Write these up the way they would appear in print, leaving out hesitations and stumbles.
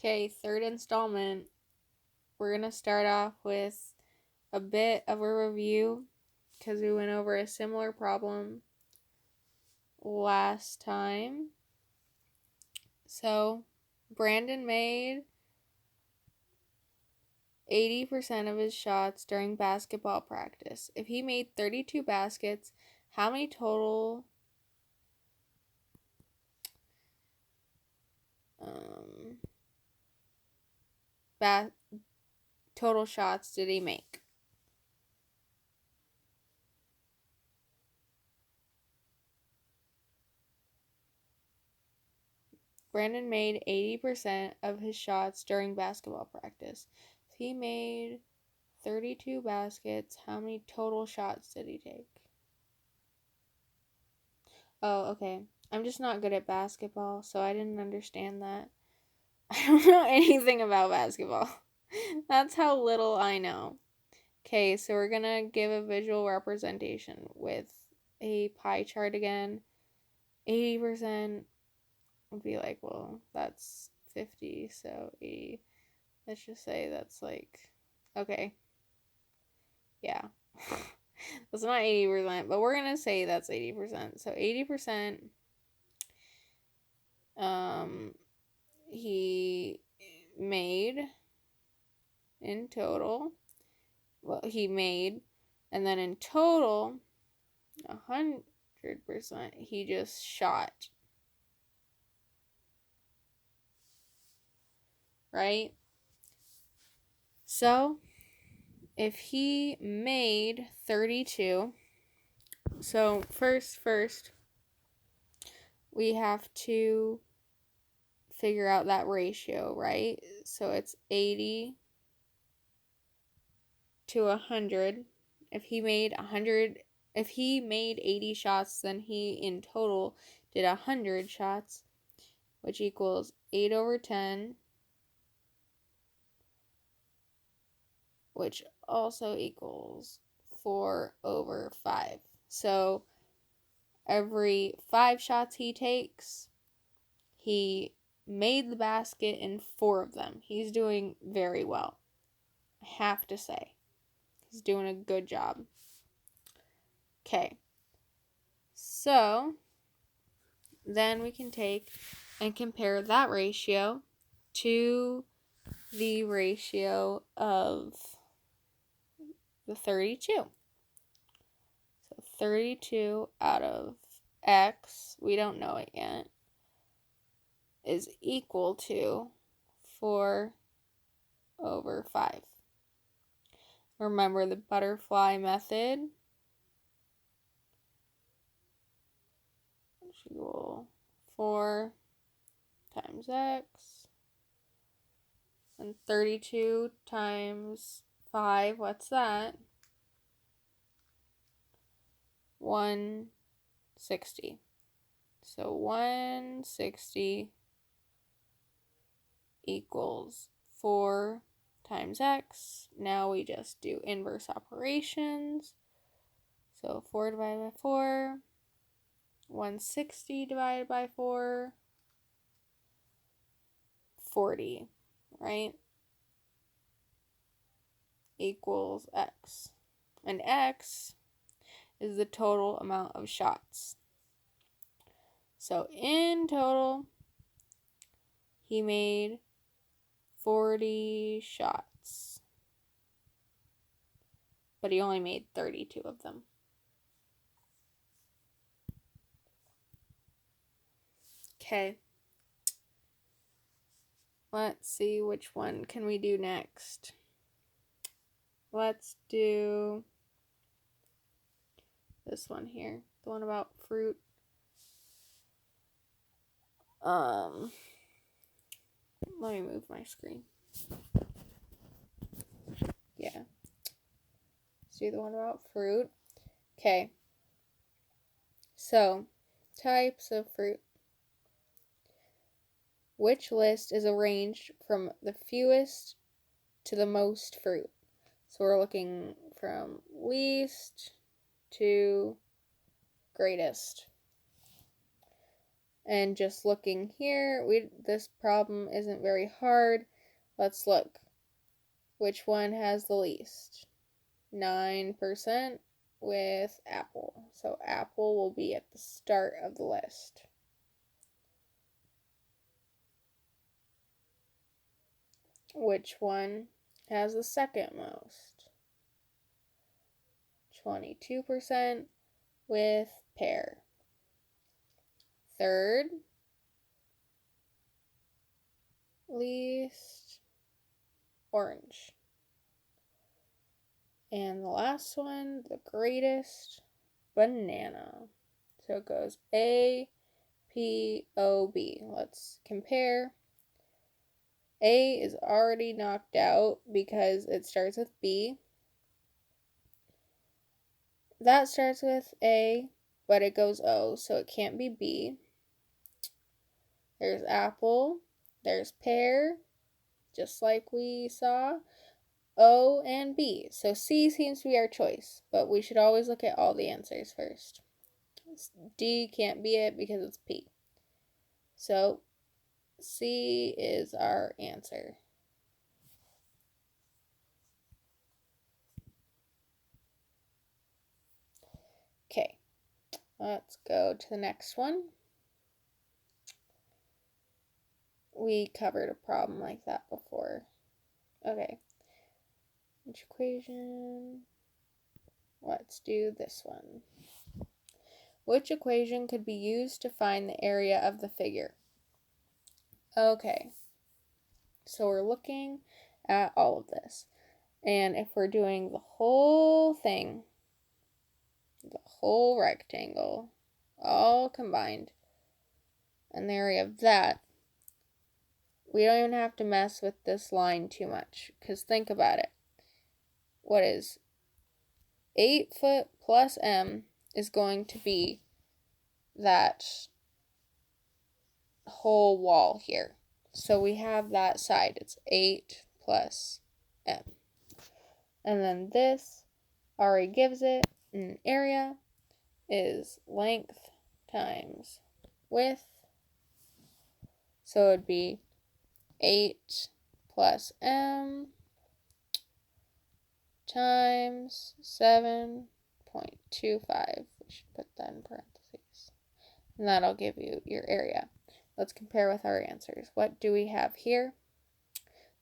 Okay, third installment. We're going to start off with a bit of a review because we went over a similar problem last time. So, Brandon made 80% of his shots during basketball practice. If he made 32 baskets, how many total total shots did he make? Brandon made 80% of his shots during basketball practice. If he made 32 baskets, how many total shots did he take? Oh, okay. I'm just not good at basketball, so I didn't understand that. I don't know anything about basketball. That's how little I know. Okay, so we're gonna give a visual representation with a pie chart again. 80% would be like, well, that's 50, so 80. Let's just say that's like, okay. Yeah. That's not 80%, but we're gonna say that's 80%. So 80%, he made in total. Well, he made, and then in total, 100% he just shot. Right? So, if he made 32, so first, we have to figure out that ratio, right? So it's 80 to 100. If he made 80 shots, then he in total did 100 shots, which equals 8 over 10, which also equals 4 over 5. So every 5 shots he takes, he made the basket in 4 of them. He's doing very well, I have to say. He's doing a good job. Okay. So then we can take and compare that ratio to the ratio of the 32. So 32 out of x, we don't know it yet, is equal to 4 over 5. Remember the butterfly method. Which equal 4 times x. And 32 times 5, what's that? 160. So 160 equals 4 times x. Now we just do inverse operations. So 4 divided by 4, 160 divided by 4, 40, right? Equals x. And x is the total amount of shots. So in total, he made 40 shots. But he only made 32 of them. Okay. Let's see which one can we do next. Let's do this one here. The one about fruit. Let me move my screen. Yeah. Let's do the one about fruit. Okay. So, types of fruit. Which list is arranged from the fewest to the most fruit? So we're looking from least to greatest. And just looking here, this problem isn't very hard. Let's look. Which one has the least? 9% with apple. So apple will be at the start of the list. Which one has the second most? 22% with pear. Third least, orange. And the last one, the greatest, banana. So it goes A, P, O, B. Let's compare. A is already knocked out because it starts with B. That starts with A, but it goes O, so it can't be B. There's apple. There's pear, just like we saw. O and B. So C seems to be our choice, but we should always look at all the answers first. D can't be it because it's P. So C is our answer. Okay, let's go to the next one. We covered a problem like that before. Okay. Which equation? Let's do this one. Which equation could be used to find the area of the figure? Okay. So we're looking at all of this. And if we're doing the whole thing, the whole rectangle, all combined, and the area of that, we don't even have to mess with this line too much. Because think about it. What is 8 foot plus m is going to be that whole wall here. So we have that side. It's 8 plus m. And then this already gives it an area is length times width. So it would be 8 plus m times 7.25. We should put that in parentheses. And that'll give you your area. Let's compare with our answers. What do we have here?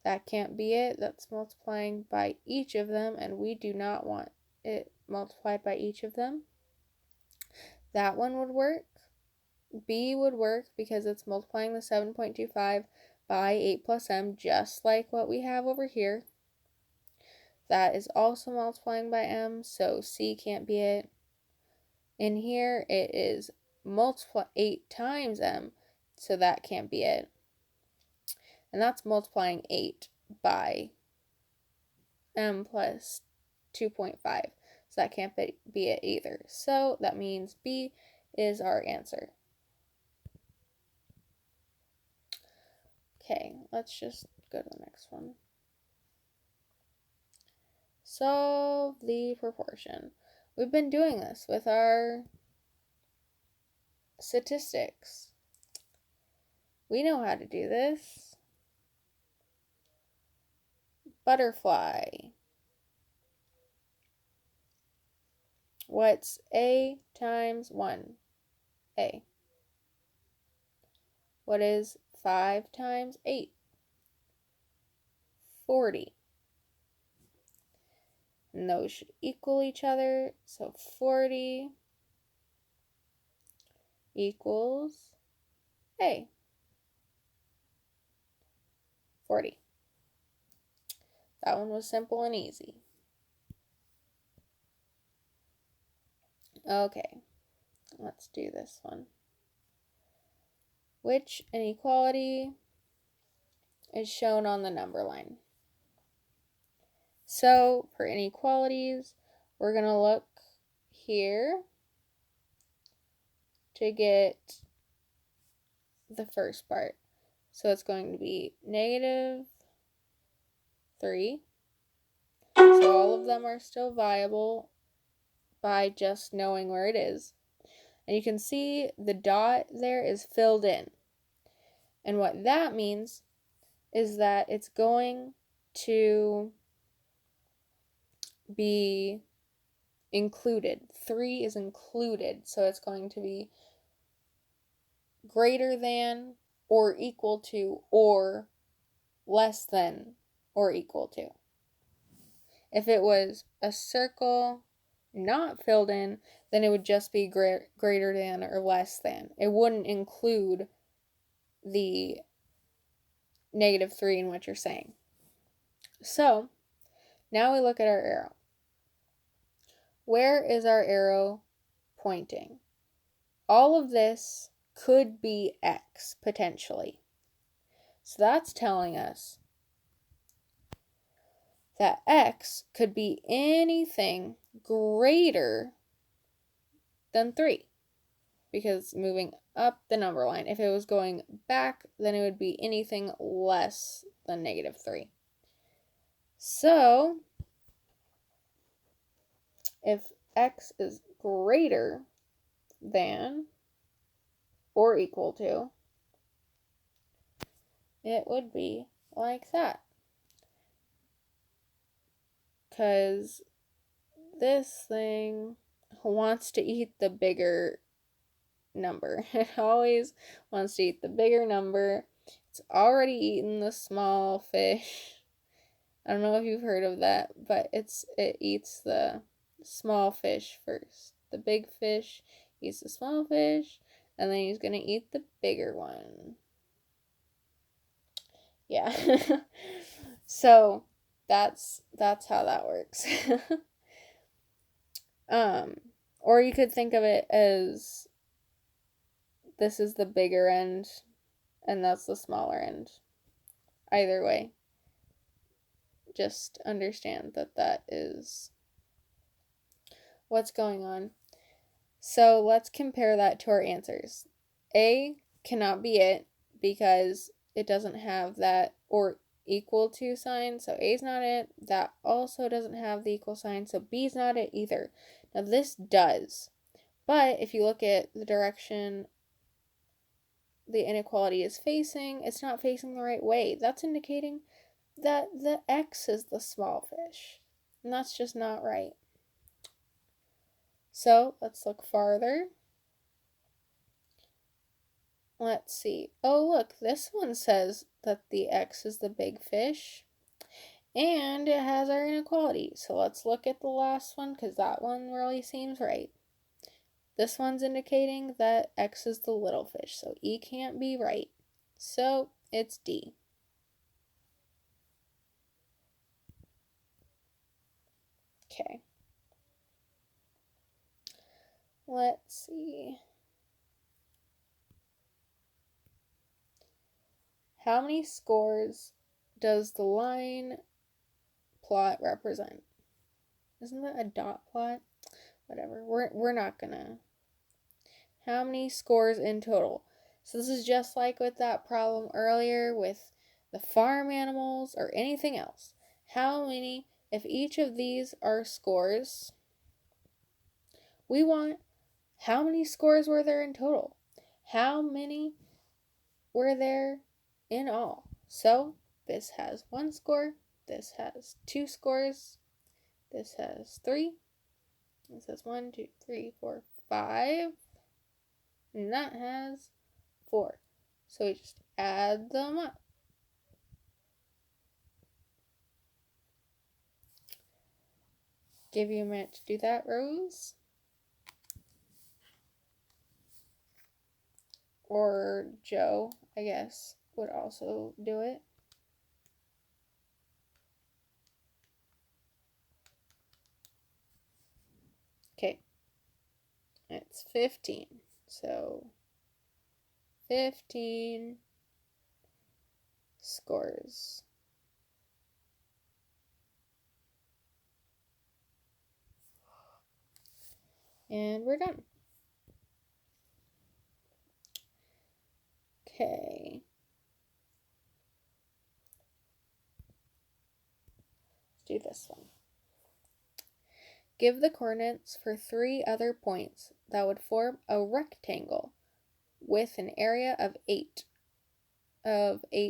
That can't be it. That's multiplying by each of them, and we do not want it multiplied by each of them. That one would work. B would work because it's multiplying the 7.25 by 8 plus m, just like what we have over here. That is also multiplying by m, so C can't be it. In here, it is 8 times m, so that can't be it. And that's multiplying 8 by m plus 2.5. So that can't be it either. So that means B is our answer. Okay, let's just go to the next one. Solve the proportion. We've been doing this with our statistics. We know how to do this. Butterfly. What's A times 1? A. What is 5 times 8? 40. And those should equal each other. So 40 equals A. 40. That one was simple and easy. Okay, let's do this one. Which inequality is shown on the number line? So for inequalities, we're going to look here to get the first part. So it's going to be -3. So all of them are still viable by just knowing where it is. And you can see the dot there is filled in. And what that means is that it's going to be included. 3 is included, so it's going to be greater than or equal to or less than or equal to. If it was a circle not filled in, then it would just be greater than or less than. It wouldn't include the -3 in what you're saying. So, now we look at our arrow. Where is our arrow pointing? All of this could be x, potentially. So that's telling us that x could be anything greater than 3. Because moving up the number line, if it was going back, then it would be anything less than -3. So, if x is greater than or equal to, it would be like that. Because this thing wants to eat the bigger number. It always wants to eat the bigger number. It's already eaten the small fish. I don't know if you've heard of that, but it eats the small fish first. The big fish eats the small fish, and then he's gonna eat the bigger one. Yeah. So that's how that works. Or you could think of it as this is the bigger end and that's the smaller end. Either way, just understand that that is what's going on. So let's compare that to our answers. A cannot be it because it doesn't have that or equal to sign, so A is not it. That also doesn't have the equal sign, so B is not it either. Now this does, but if you look at the direction the inequality is facing, it's not facing the right way. That's indicating that the X is the small fish, and that's just not right. So let's look farther. Let's see. Oh, look, this one says that the X is the big fish, and it has our inequality. So let's look at the last one, because that one really seems right. This one's indicating that X is the little fish, so E can't be right. So it's D. Okay. Let's see. How many scores does the line plot represent? Isn't that a dot plot? Whatever. We're not gonna. How many scores in total? So this is just like with that problem earlier with the farm animals or anything else. How many, if each of these are scores, we want how many scores were there in total? How many were there in all? So this has 1 score, this has 2 scores, this has 3, this has 1, 2, 3, 4, 5, and that has 4. So we just add them up. Give you a minute to do that, Rose. Or Joe, I guess, would also do it. Okay. It's 15. So 15 scores. And we're done. Okay. Let's do this one. Give the coordinates for 3 other points that would form a rectangle with an area of 8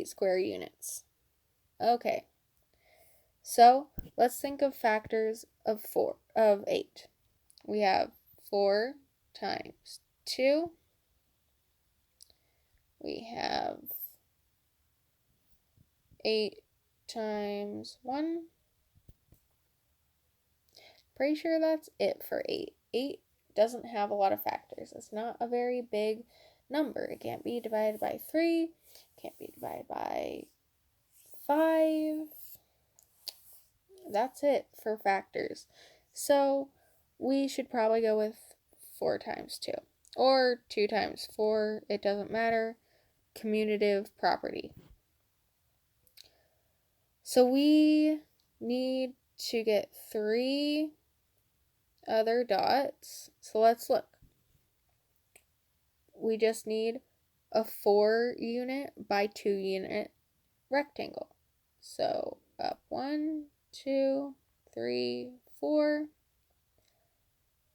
square units. Okay. So, let's think of factors of 8. We have 4 times 2. We have 8 times 1. Pretty sure that's it for 8. 8 doesn't have a lot of factors. It's not a very big number. It can't be divided by 3. Can't be divided by 5. That's it for factors. So we should probably go with 4 times 2. Or 2 times 4. It doesn't matter. Commutative property. So we need to get 3 other dots. So let's look. We just need a 4 unit by 2 unit rectangle. So up 1, 2, 3, 4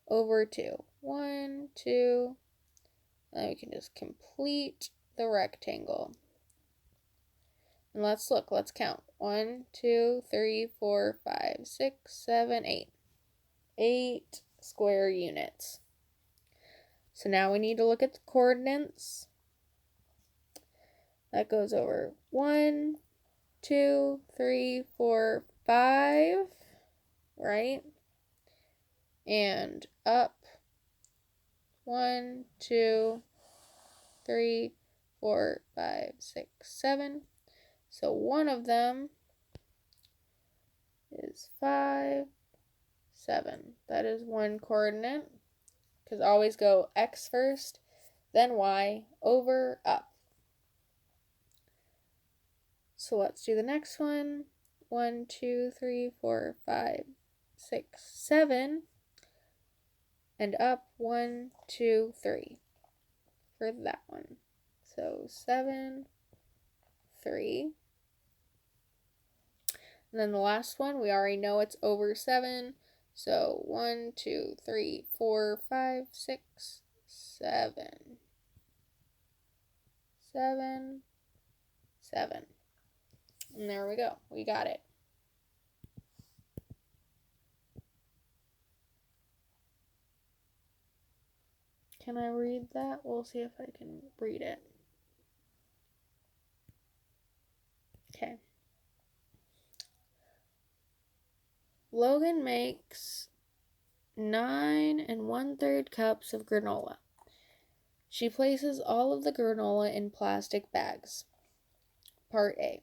over 2. 1, 2. Then we can just complete the rectangle. And let's look. Let's count. 1, 2, 3, 4, 5, 6, 7, 8. 8 square units. So now we need to look at the coordinates. That goes over 1, 2, 3, 4, 5, right? And up 1, 2, 3, 4, 5, 6, 7. So one of them is 5, 7. That is one coordinate, because always go x first, then y, over, up. So let's do the next one. 1, 2, 3, 4, 5, 6, 7. And up 1, 2, 3 for that one. So 7, 3. And then the last one, we already know it's over 7. So 1, 2, 3, 4, 5, 6, 7. 7, 7. And there we go. We got it. Can I read that? We'll see if I can read it. Okay. Logan makes 9 1/3 cups of granola. She places all of the granola in plastic bags. Part A.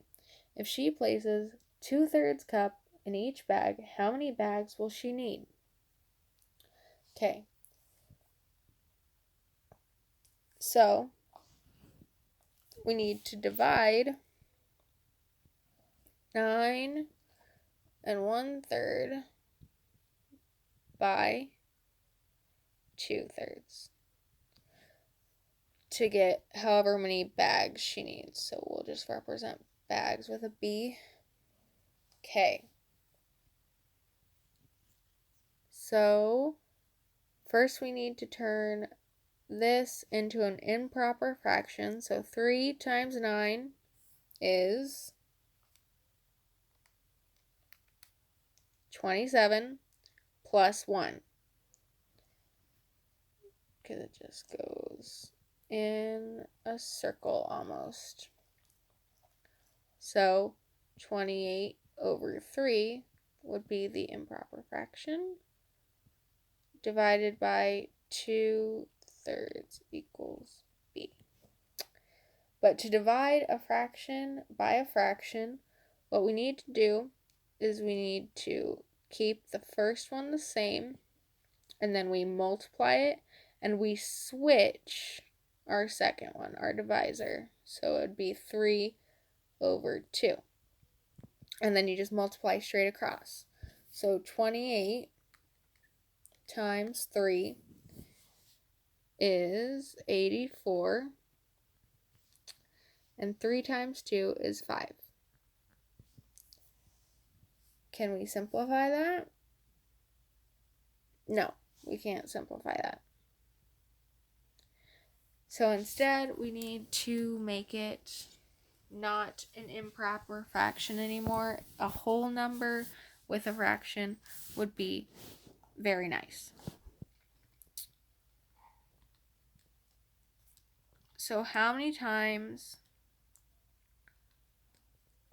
If she places 2/3 cup in each bag, how many bags will she need? Okay. So, we need to divide 9 1/3 by 2/3 to get however many bags she needs. So we'll just represent bags with a B. Okay. So first we need to turn this into an improper fraction. So 3 times 9 is 27 plus 1. Because it just goes in a circle almost. So 28 over 3 would be the improper fraction, divided by 2/3 equals B. But to divide a fraction by a fraction, what we need to do is we need to keep the first one the same, and then we multiply it, and we switch our second one, our divisor. So it would be 3 over 2. And then you just multiply straight across. So 28 times 3 is 84. And 3 times 2 is 5. Can we simplify that? No, we can't simplify that. So instead, we need to make it not an improper fraction anymore. A whole number with a fraction would be very nice. So how many times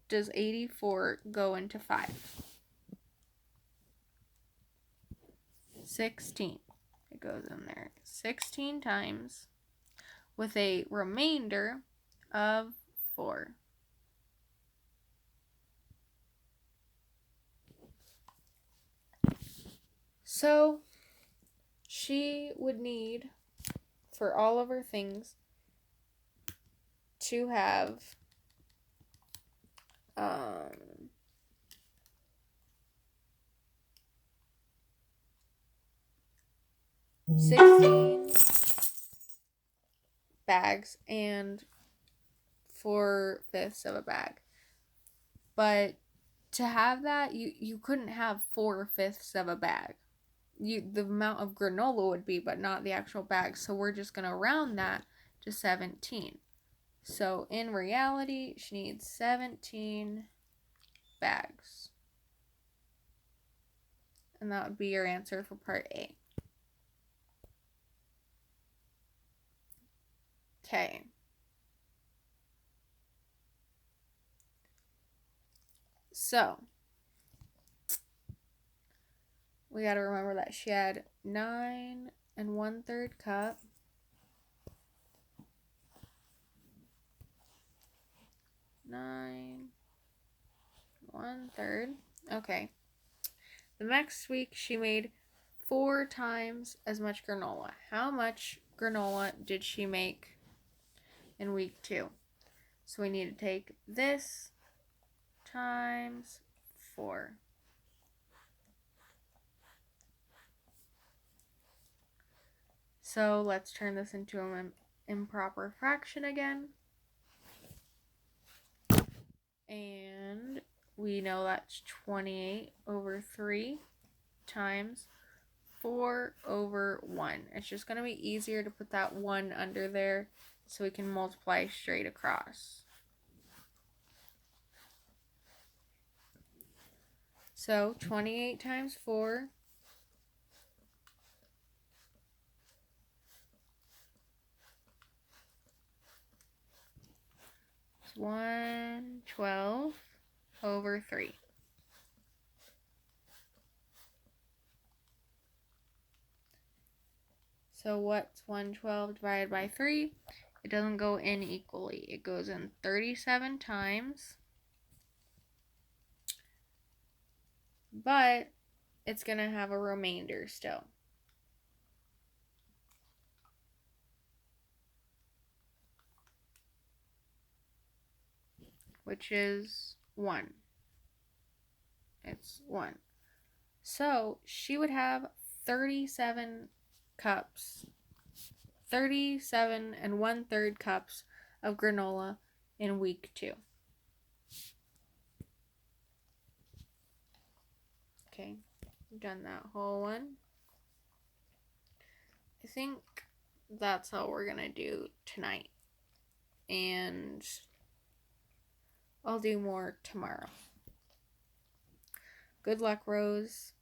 does 84 go into 5? 16. It goes in there 16 times with a remainder of 4. So she would need, for all of her things, to have 16 bags and 4/5 of a bag. But to have that, you couldn't have 4/5 of a bag. The amount of granola would be, but not the actual bag. So we're just going to round that to 17. So in reality, she needs 17 bags. And that would be your answer for part A. Okay. So we got to remember that she had 9 1/3 cup. 9 1/3. Okay. The next week she made 4 times as much granola. How much granola did she make in week 2? So we need to take this times 4. So let's turn this into an improper fraction again. And we know that's 28/3 times 4/1. It's just going to be easier to put that 1 under there so we can multiply straight across. So 28 times 4 is 112/3. So what's 112 divided by 3? It doesn't go in equally. It goes in 37 times. But it's going to have a remainder still. Which is 1. It's 1. So she would have 37 cups. 37 1/3 cups of granola in week 2. Okay, I've done that whole one. I think that's all we're gonna do tonight. And I'll do more tomorrow. Good luck, Rose.